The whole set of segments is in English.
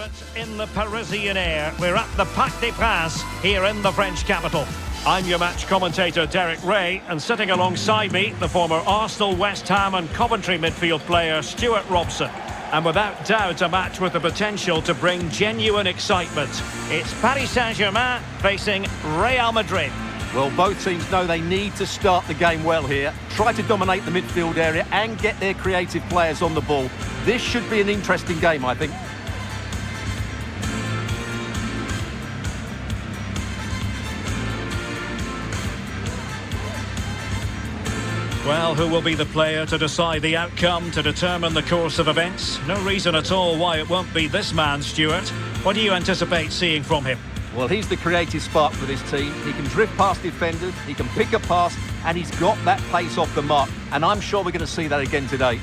minutes in the Parisian air. We're at the Parc des Princes here in the French capital. I'm your match commentator Derek Ray, and sitting alongside me, the former Arsenal, West Ham and Coventry midfield player Stuart Robson. And without doubt, a match with the potential to bring genuine excitement. It's Paris Saint-Germain facing Real Madrid. Well, both teams know they need to start the game well here. Try to dominate the midfield area and get their creative players on the ball. This should be an interesting game, I think. Well, who will be the player to decide the outcome, to determine the course of events? No reason at all why it won't be this man, Stuart. What do you anticipate seeing from him? Well, he's the creative spark for this team. He can drift past defenders, he can pick a pass, and he's got that pace off the mark. And I'm sure we're going to see that again today.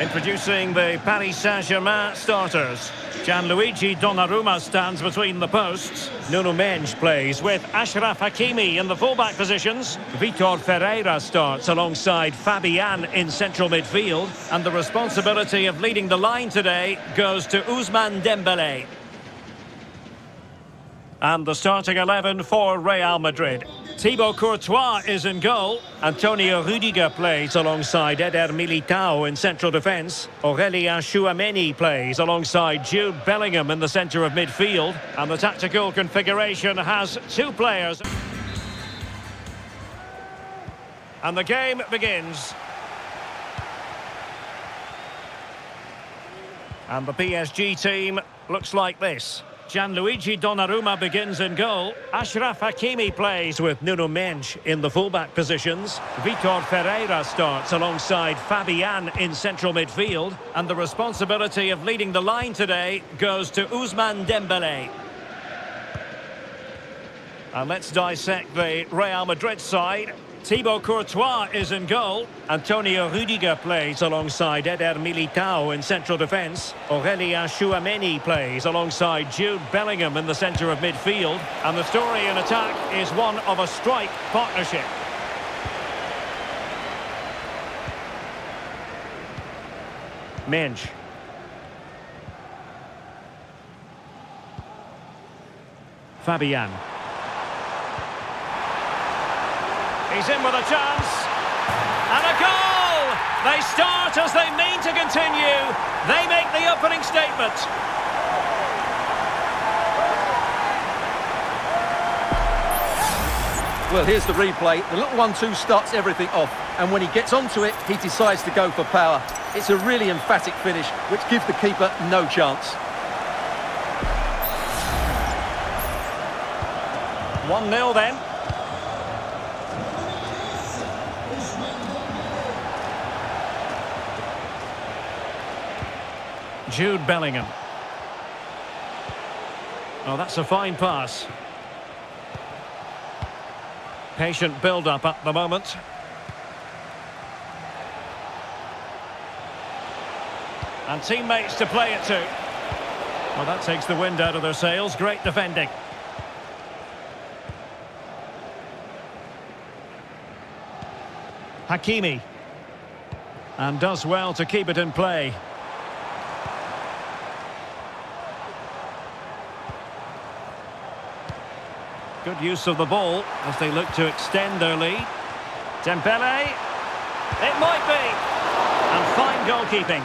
Introducing the Paris Saint-Germain starters. Gianluigi Donnarumma stands between the posts. Nuno Mendes plays with Achraf Hakimi in the fullback positions. Vitor Ferreira starts alongside Fabian in central midfield. And the responsibility of leading the line today goes to Ousmane Dembele. And the starting 11 for Real Madrid. Thibaut Courtois is in goal. Antonio Rudiger plays alongside Eder Militao in central defence. Aurélien Tchouameni plays alongside Jude Bellingham in the centre of midfield. And the tactical configuration has two players. And the game begins. And the PSG team looks like this. Gianluigi Donnarumma begins in goal. Achraf Hakimi plays with Nuno Mendes in the fullback positions. Vitor Ferreira starts alongside Fabian in central midfield. And the responsibility of leading the line today goes to Ousmane Dembele. And let's dissect the Real Madrid side. Thibaut Courtois is in goal. Antonio Rudiger plays alongside Eder Militao in central defence. Aurélien Tchouameni plays alongside Jude Bellingham in the centre of midfield. And the story in attack is one of a strike partnership. Mendes. Fabian. He's in with a chance. And a goal! They start as they mean to continue. They make the opening statement. Well, here's the replay. The little 1-2 starts everything off. And when he gets onto it, he decides to go for power. It's a really emphatic finish, which gives the keeper no chance. 1-0 then. Jude Bellingham. Oh, that's a fine pass. Patient build-up at the moment. And teammates to play it to. Well, that takes the wind out of their sails. Great defending. Hakimi. And does well to keep it in play. Good use of the ball as they look to extend their lead. Dembele. It might be. And fine goalkeeping.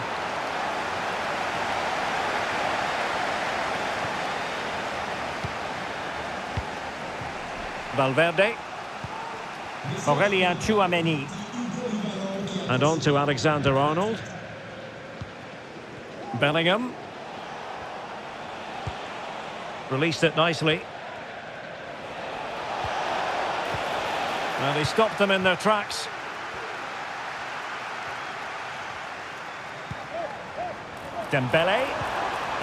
Valverde. Aurélien Tchouameni. And on to Alexander-Arnold. Bellingham. Released it nicely. Well, they stopped them in their tracks. Dembele.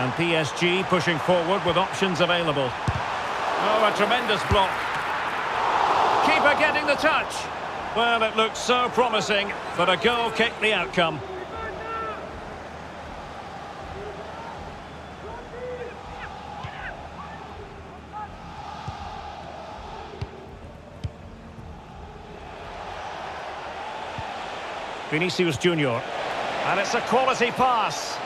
And PSG pushing forward with options available. Oh, a tremendous block. Keeper getting the touch. Well, it looked so promising, but a goal kicked the outcome. Vinicius Junior. And it's a quality pass.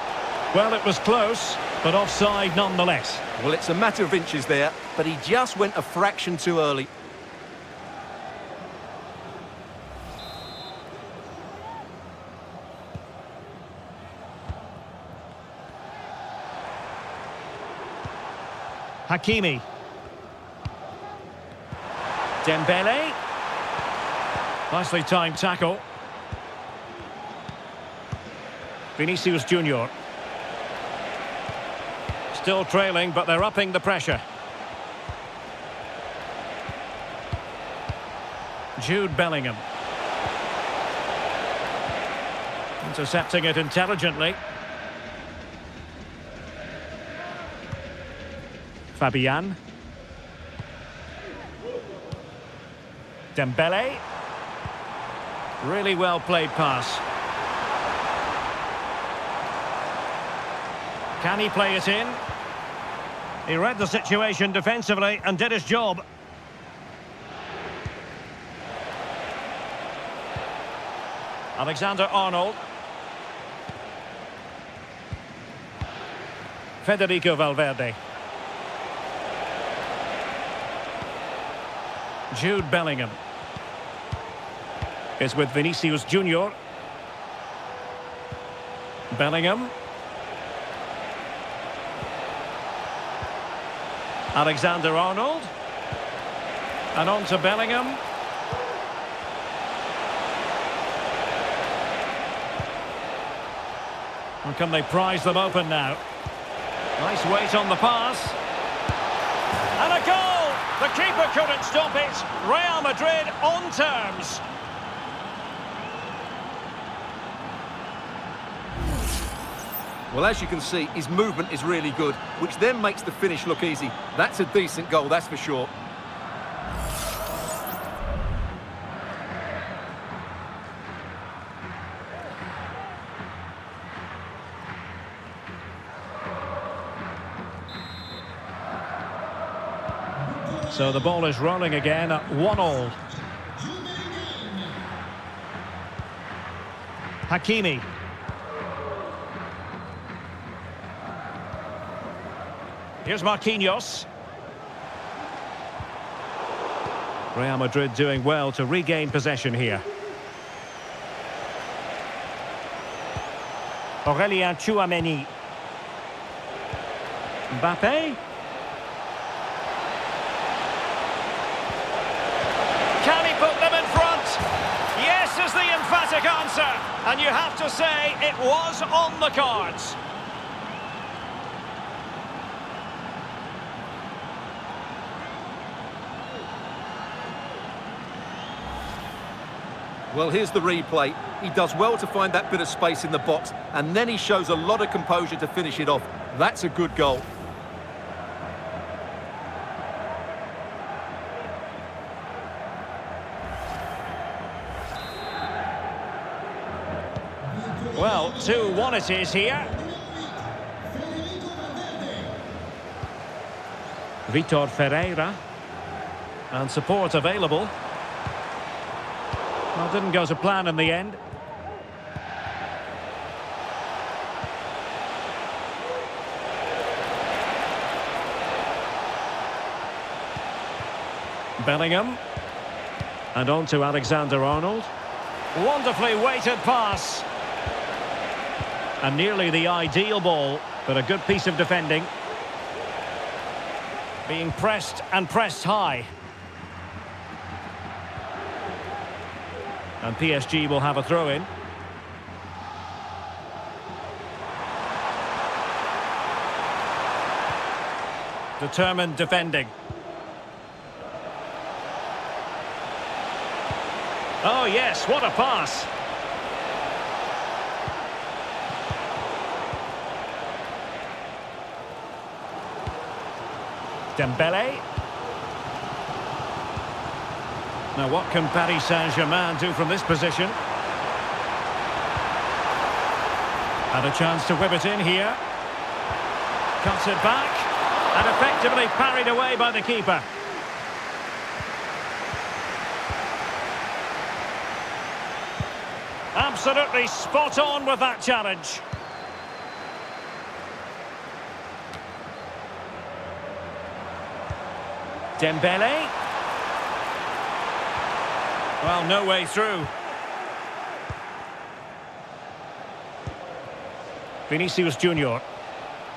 Well, it was close, but offside nonetheless. Well, it's a matter of inches there, but he just went a fraction too early. Hakimi. Dembele. Nicely timed tackle. Vinicius Junior. Still trailing, but they're upping the pressure. Jude Bellingham. Intercepting it intelligently. Fabian. Dembele. Really well played pass. Can he play it in? He read the situation defensively and did his job. Alexander-Arnold. Federico Valverde. Jude Bellingham. Is with Vinicius Junior. Bellingham. Alexander-Arnold. And on to Bellingham. And can they prise them open now? Nice weight on the pass. And a goal! The keeper couldn't stop it. Real Madrid on terms. Well, as you can see, his movement is really good, which then makes the finish look easy. That's a decent goal, that's for sure. So the ball is rolling again at 1-1. Hakimi. Here's Marquinhos. Real Madrid doing well to regain possession here. Aurélien Tchouameni. Mbappe. Can he put them in front? Yes is the emphatic answer. And you have to say it was on the cards. Well, here's the replay. He does well to find that bit of space in the box, and then he shows a lot of composure to finish it off. That's a good goal. Well, 2-1 it is here. Vitor Ferreira. And support available. Well, didn't go to plan in the end. Bellingham. And on to Alexander-Arnold. Wonderfully weighted pass. And nearly the ideal ball, but a good piece of defending. Being pressed and pressed high. And PSG will have a throw-in. Determined defending. Oh yes, what a pass. Dembele. Now what can Paris Saint-Germain do from this position? And a chance to whip it in here. Cuts it back. And effectively parried away by the keeper. Absolutely spot on with that challenge. Dembele. Well, no way through. Vinicius Junior.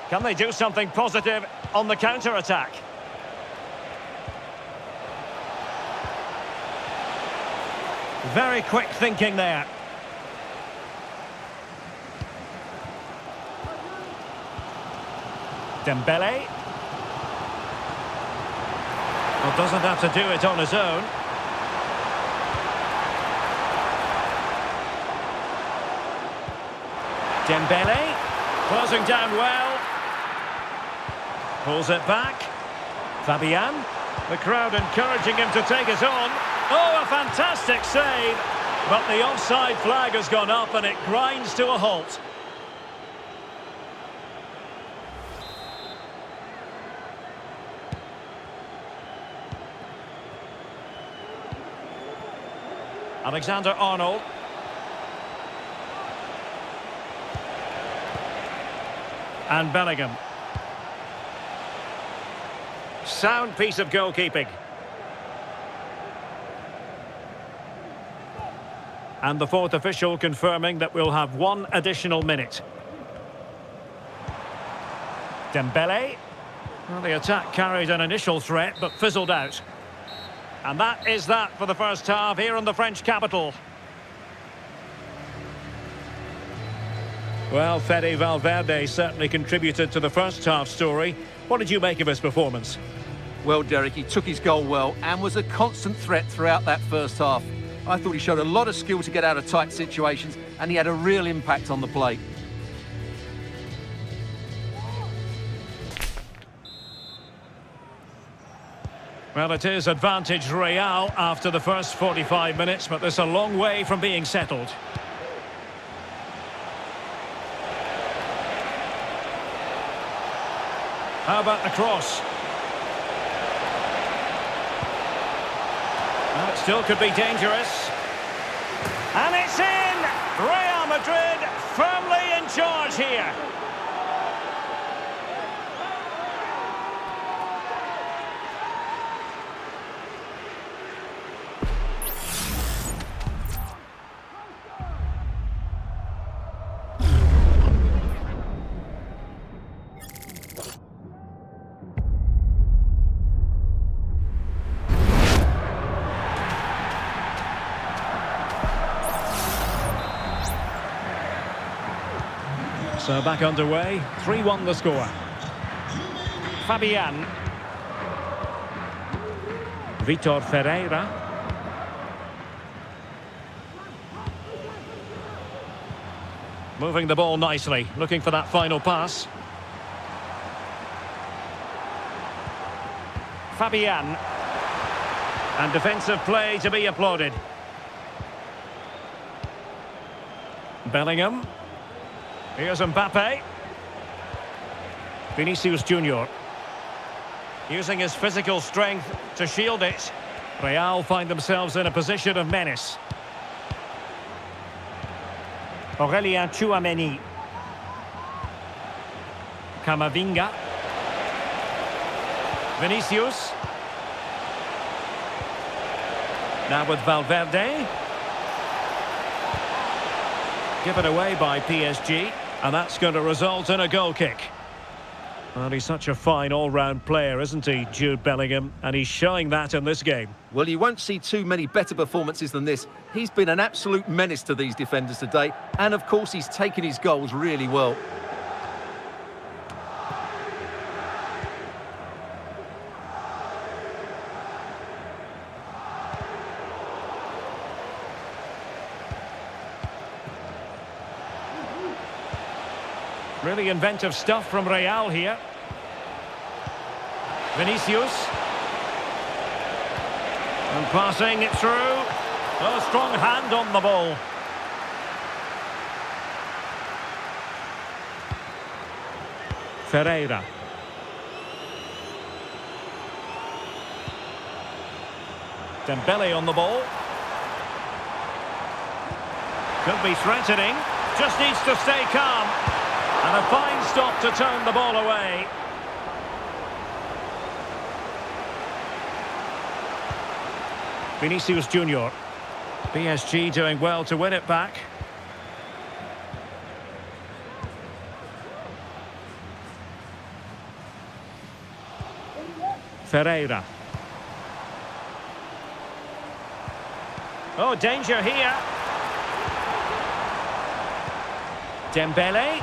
Can they do something positive on the counter-attack? Very quick thinking there. Dembele. Well, doesn't have to do it on his own. Dembele, closing down well. Pulls it back. Fabian, the crowd encouraging him to take it on. Oh, a fantastic save. But the offside flag has gone up and it grinds to a halt. Alexander-Arnold. And Bellingham. Sound piece of goalkeeping. And the fourth official confirming that we'll have one additional minute. Dembele. Well, the attack carried an initial threat but fizzled out. And that is that for the first half here in the French capital. Well, Fede Valverde certainly contributed to the first half story. What did you make of his performance? Well, Derek, he took his goal well and was a constant threat throughout that first half. I thought he showed a lot of skill to get out of tight situations and he had a real impact on the play. Well, it is advantage Real after the first 45 minutes, but there's a long way from being settled. How about the cross? Well, it still could be dangerous. And it's in! Real Madrid firmly in charge here. So back underway, 3-1 the score. Fabian. Vitor Ferreira. Moving the ball nicely, looking for that final pass. Fabian. And defensive play to be applauded. Bellingham. Here's Mbappe. Vinicius Junior. Using his physical strength to shield it. Real find themselves in a position of menace. Aurelien Tchouameni. Camavinga. Vinicius. Now with Valverde. Given away by PSG, and that's going to result in a goal kick. Well, he's such a fine all-round player, isn't he, Jude Bellingham? And he's showing that in this game. Well, you won't see too many better performances than this. He's been an absolute menace to these defenders today, and of course he's taken his goals really well. Really inventive stuff from Real here. Vinicius. And passing it through. A strong hand on the ball. Ferreira. Dembele on the ball. Could be threatening. Just needs to stay calm. And a fine stop to turn the ball away. Vinicius Junior. PSG doing well to win it back. Ferreira. Oh, danger here. Dembele.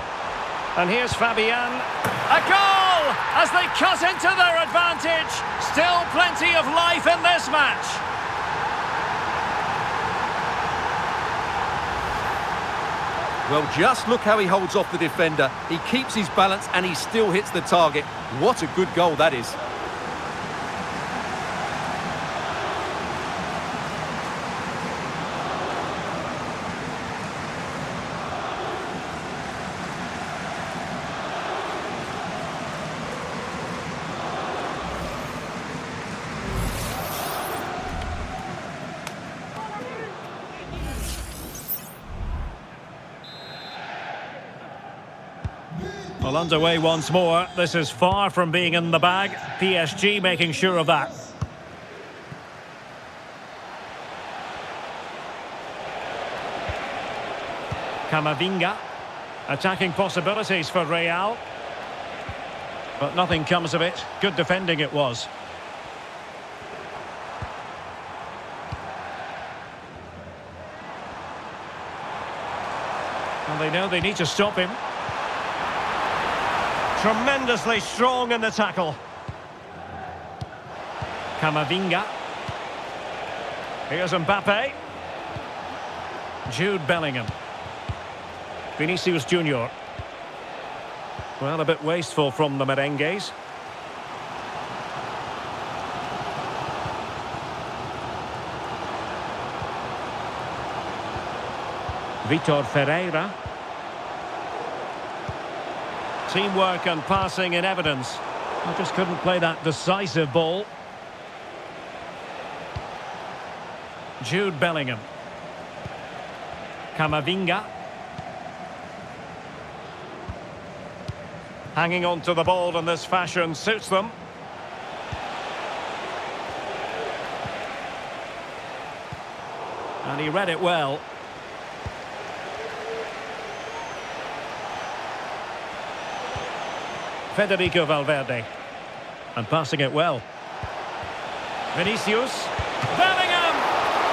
And here's Fabian. A goal! As they cut into their advantage. Still plenty of life in this match. Well, just look how he holds off the defender. He keeps his balance and he still hits the target. What a good goal that is. Well, underway once more. This is far from being in the bag. PSG making sure of that. Camavinga. Attacking possibilities for Real. But nothing comes of it. Good defending it was. And they know they need to stop him. Tremendously strong in the tackle. Camavinga. Here's Mbappe. Jude Bellingham. Vinicius Junior. Well, a bit wasteful from the merengues. Vitor Ferreira. Teamwork and passing in evidence. I just couldn't play that decisive ball. Jude Bellingham. Camavinga. Hanging on to the ball in this fashion suits them. And he read it well. Federico Valverde. And passing it well. Vinicius. Bellingham!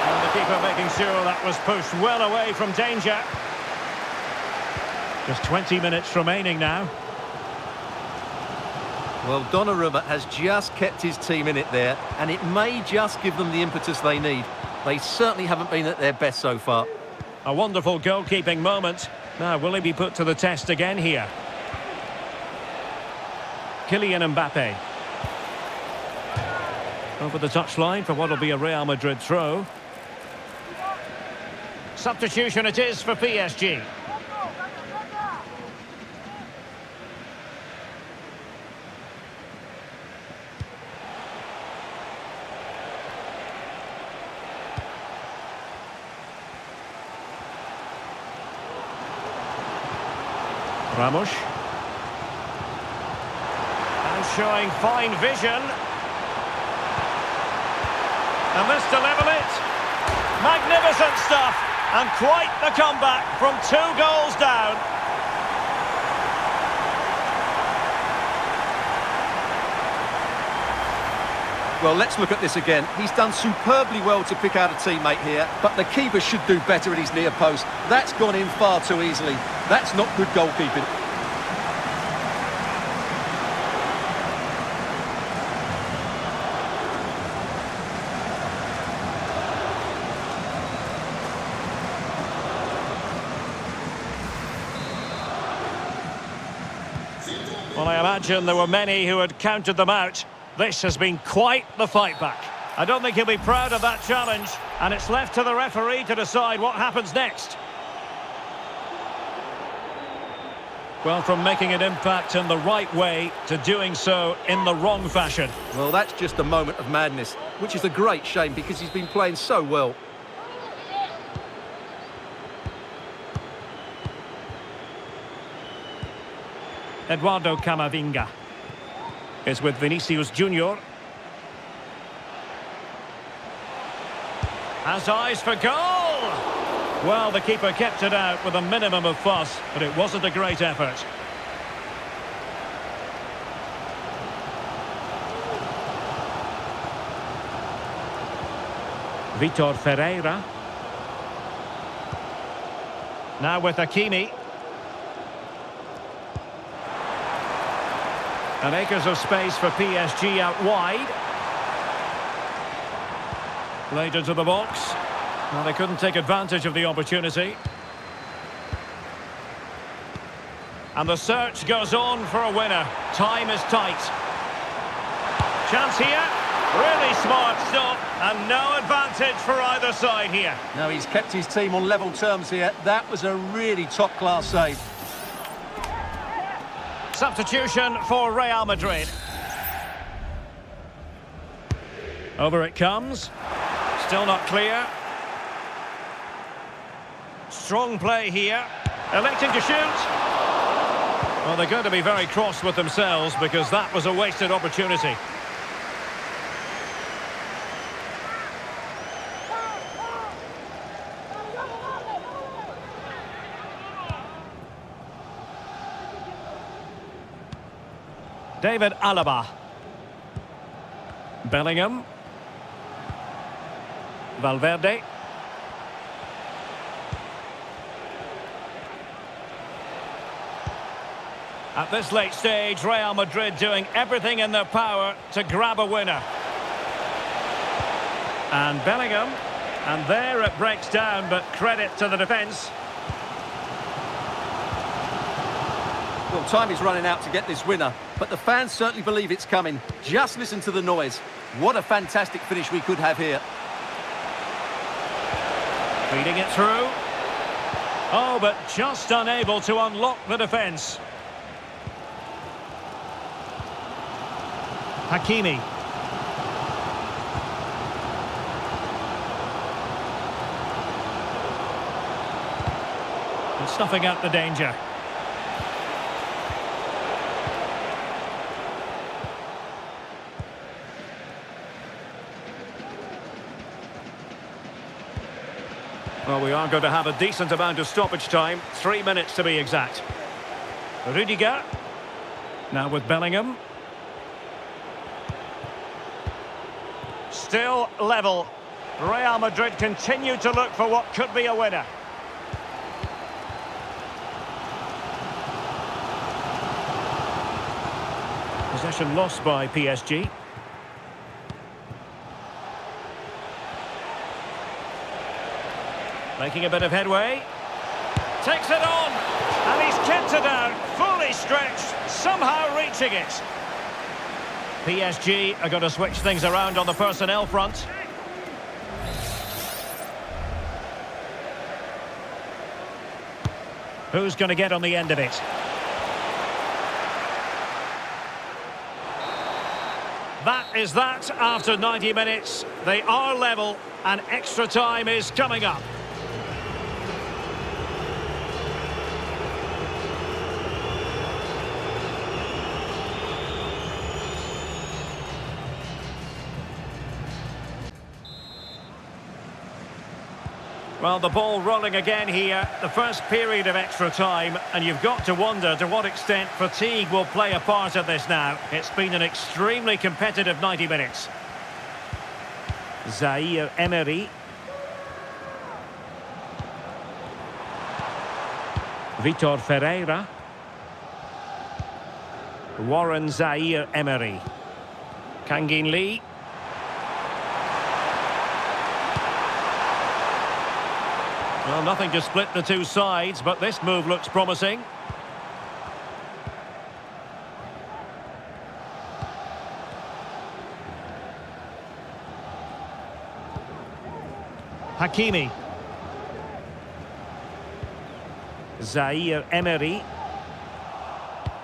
And the keeper making sure that was pushed well away from danger. Just 20 minutes remaining now. Well, Donnarumma has just kept his team in it there, and it may just give them the impetus they need. They certainly haven't been at their best so far. A wonderful goalkeeping moment. Now, will he be put to the test again here? Kylian Mbappe. Over the touchline for what will be a Real Madrid throw. Substitution it is for PSG. Ramos. And showing fine vision. And this to level it. Magnificent stuff. And quite the comeback from 2 goals down. Well, let's look at this again. He's done superbly well to pick out a teammate here, but the keeper should do better at his near post. That's gone in far too easily. That's not good goalkeeping. Well, I imagine there were many who had counted them out. This has been quite the fight back. I don't think he'll be proud of that challenge, and it's left to the referee to decide what happens next. Well, from making an impact in the right way to doing so in the wrong fashion. Well, that's just a moment of madness, which is a great shame because he's been playing so well. Eduardo Camavinga is with Vinicius Junior. Has eyes for goal! Well, the keeper kept it out with a minimum of fuss, but it wasn't a great effort. Vitor Ferreira. Now with Hakimi. And acres of space for PSG out wide. Played into the box. Well, they couldn't take advantage of the opportunity. And the search goes on for a winner. Time is tight. Chance here. Really smart stop. And no advantage for either side here. No, he's kept his team on level terms here. That was a really top-class save. Substitution for Real Madrid. Over it comes. Still not clear. Strong play here. Electing to shoot. Well, they're going to be very cross with themselves because that was a wasted opportunity. David Alaba. Bellingham. Valverde. At this late stage, Real Madrid doing everything in their power to grab a winner. And Bellingham. And there it breaks down, but credit to the defence. Well, time is running out to get this winner, but the fans certainly believe it's coming. Just listen to the noise. What a fantastic finish we could have here. Feeding it through. Oh, but just unable to unlock the defence. Hakimi. And snuffing out the danger. Well, we are going to have a decent amount of stoppage time. 3 minutes to be exact. Rudiger. Now with Bellingham. Still level. Real Madrid continue to look for what could be a winner. Possession lost by PSG. Making a bit of headway. Takes it on. And he's kept it out. Fully stretched. Somehow reaching it. PSG are going to switch things around on the personnel front. Who's going to get on the end of it? That is that after 90 minutes. They are level and extra time is coming up. Well, the ball rolling again here, the first period of extra time, and you've got to wonder to what extent fatigue will play a part of this now. It's been an extremely competitive 90 minutes. Zaire Emery. Vitor Ferreira. Warren Zaire Emery. Kangin Lee. Well, nothing to split the two sides, but this move looks promising. Hakimi. Zaire Emery.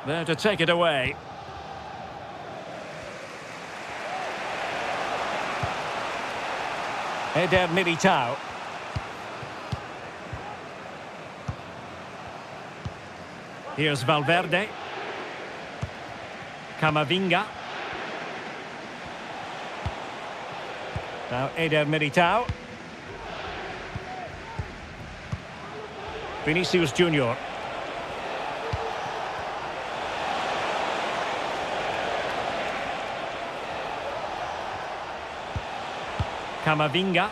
There to take it away. Eder Militao. Here's Valverde. Camavinga. Now Eder Militao. Vinicius Junior. Camavinga.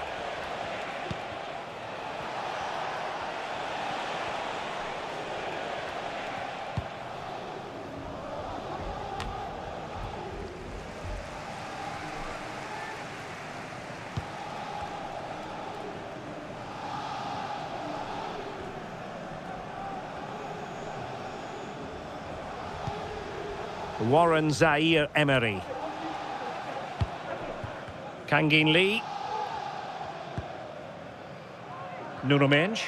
Warren Zaire-Emery. Kangin Lee. Nuno Mendes.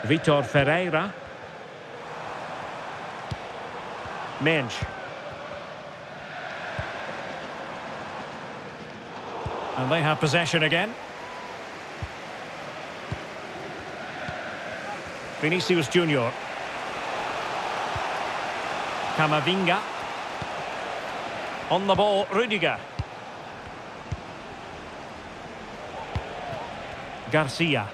Vitor Ferreira. Mendes. And they have possession again. Vinicius Junior. Camavinga. On the ball, Rudiger. Garcia.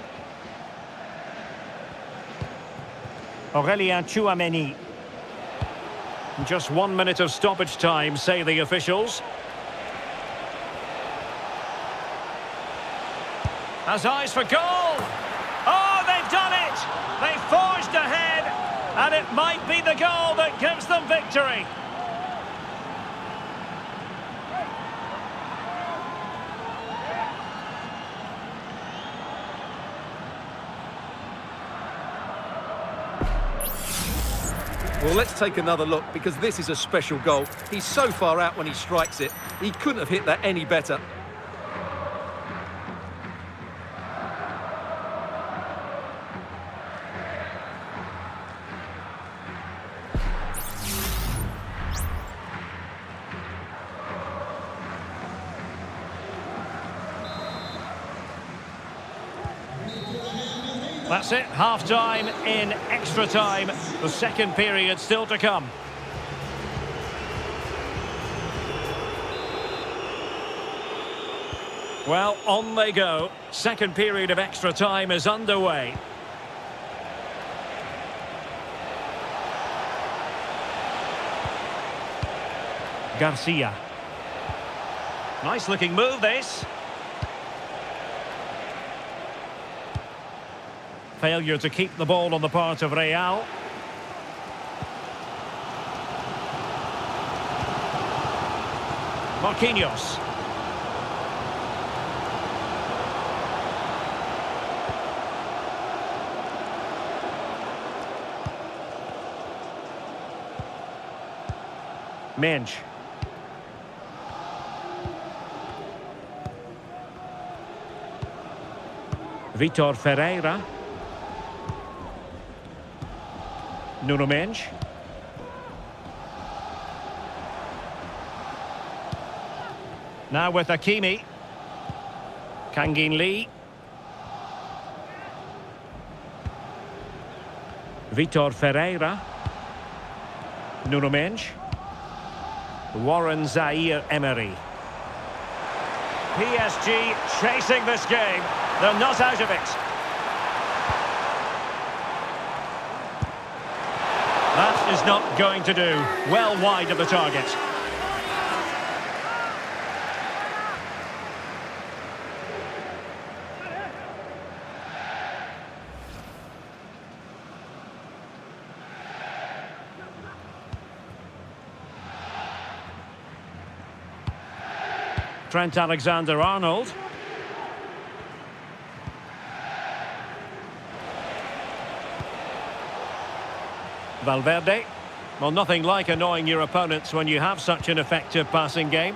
Aurelien Tchouameni. Just 1 minute of stoppage time, say the officials. Has eyes for goal! Oh, they've done it! They forged ahead, and it might be the goal that gives them victory. Well, let's take another look, because this is a special goal. He's so far out when he strikes it. He couldn't have hit that any better. That's it, half-time in extra time. The second period still to come. Well, on they go. Second period of extra time is underway. Garcia. Nice-looking move, this. Failure to keep the ball on the part of Real. Marquinhos. Mendes. Vitor Ferreira. Nuno Mendes. Now with Hakimi. Kangin Lee. Vitor Ferreira. Nuno Mendes. Warren Zaire-Emery. PSG chasing this game. They're not out of it. That is not going to do. Well wide of the target. Trent Alexander-Arnold. Valverde. Well, nothing like annoying your opponents when you have such an effective passing game.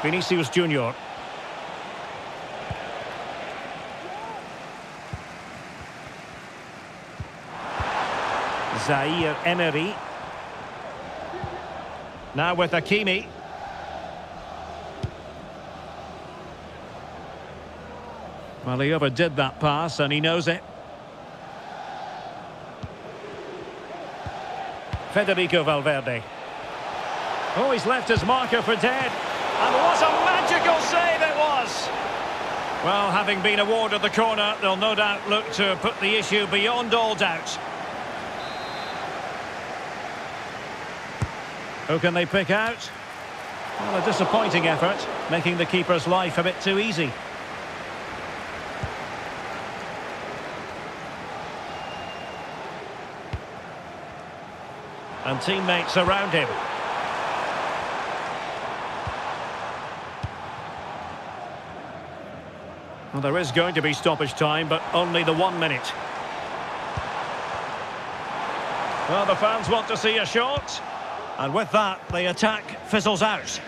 Vinicius Junior. Zaire-Emery. Now with Hakimi. Well, he overdid that pass and he knows it. Federico Valverde. Oh, he's left his marker for dead. And what a magical save it was! Well, having been awarded the corner, they'll no doubt look to put the issue beyond all doubt. Who can they pick out? Well, a disappointing effort, making the keeper's life a bit too easy. And teammates around him. Well, there is going to be stoppage time, but only the 1 minute. Well, the fans want to see a shot. And with that, the attack fizzles out.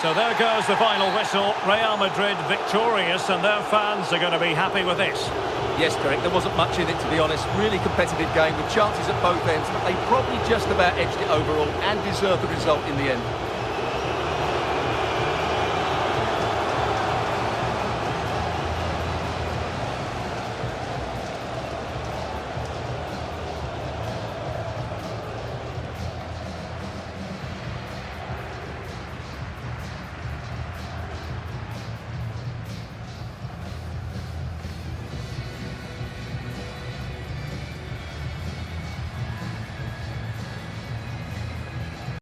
So there goes the final whistle. Real Madrid victorious, and their fans are going to be happy with this. Yes, Derek, there wasn't much in it, to be honest. Really competitive game with chances at both ends, but they probably just about edged it overall and deserved the result in the end.